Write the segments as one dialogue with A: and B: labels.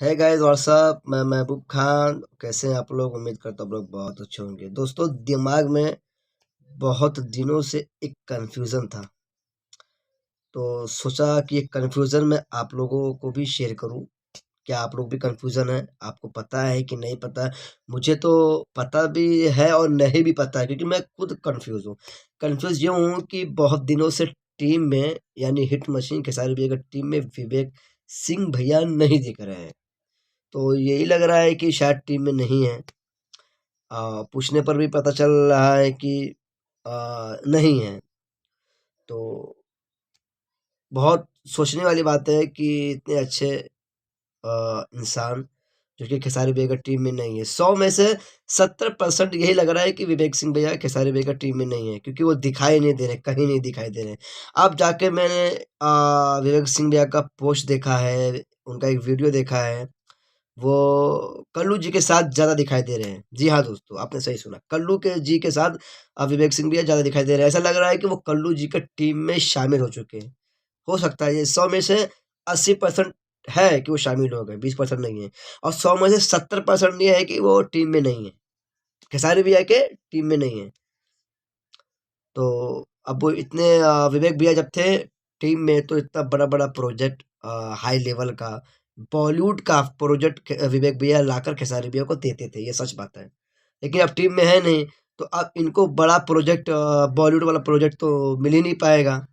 A: है guys what's up. मैं महबूब खान। कैसे हैं आप लोग? उम्मीद करता हूँ आप लोग बहुत अच्छे होंगे। दोस्तों, दिमाग में बहुत दिनों से एक कन्फ्यूज़न था, तो सोचा कि एक कन्फ्यूज़न मैं आप लोगों को भी शेयर करूँ। क्या आप लोग भी कन्फ्यूज़न है? आपको पता है कि नहीं पता है? मुझे तो पता भी है और नहीं भी पता है, क्योंकि मैं खुद कन्फ्यूज़ हूँ। कन्फ्यूज़ यूँ हूँ कि बहुत दिनों से टीम में, यानी हिट मशीन खेसारी भैया की टीम में विवेक सिंह भैया नहीं दिख रहे हैं। तो यही लग रहा है कि शायद टीम में नहीं है। पूछने पर भी पता चल रहा है कि नहीं है। तो बहुत सोचने वाली बात है कि इतने अच्छे इंसान जो कि खेसारी भैया का टीम में नहीं है। 100 में से 70% यही लग रहा है कि विवेक सिंह भैया खेसारी भैया का टीम में नहीं है, क्योंकि वो दिखाई नहीं दे रहे, कहीं नहीं दिखाई दे रहे। अब जाके मैंने विवेक सिंह भैया का पोस्ट देखा है, उनका एक वीडियो देखा है। वो कल्लू जी के साथ ज़्यादा दिखाई दे रहे हैं। जी हाँ दोस्तों, आपने सही सुना। कल्लू के जी के साथ विवेक सिंह भैया ज़्यादा दिखाई दे रहे हैं। ऐसा लग रहा है कि वो कल्लू जी के टीम में शामिल हो चुके हैं। हो सकता है ये 100 में से 80% है कि वो शामिल हो गए, 20% नहीं है। और 100 में से 70% ये है कि वो टीम में नहीं है। खेसारी भैया के टीम में नहीं है। तो अब वो इतने विवेक भैया जब थे टीम में, तो इतना बड़ा-बड़ा प्रोजेक्ट, हाई लेवल का, बॉलीवुड का प्रोजेक्ट विवेक भैया लाकर खेसारी भैया को देते थे, ये सच बात है। लेकिन अब टीम में है नहीं, तो अब इनको बड़ा प्रोजेक्ट, बॉलीवुड वाला प्रोजेक्ट तो मिल ही नहीं पाएगा।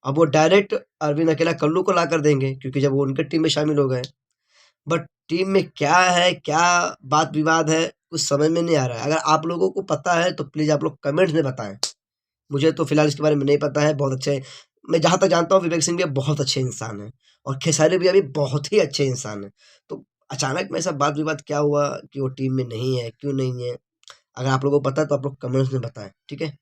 A: अब वो डायरेक्ट अरविंद अकेला कल्लू को लाकर देंगे, क्योंकि जब वो उनके टीम में शामिल हो गए। बट टीम में क्या है, क्या बात विवाद है, कुछ समझ में नहीं आ रहा है। अगर आप लोगों को पता है तो प्लीज़ आप लोग कमेंट्स में बताएँ। मुझे तो फिलहाल इसके बारे में नहीं पता है। बहुत अच्छे, मैं जहाँ तक जानता हूँ विवेक सिंह भैया बहुत अच्छे इंसान हैं, और खेसारी भैया भी बहुत ही अच्छे इंसान हैं। तो अचानक में ऐसा वाद विवाद क्या हुआ कि वो टीम में नहीं है, क्यों नहीं है? अगर आप लोगों को पता है तो आप लोग कमेंट्स में बताएँ, ठीक है?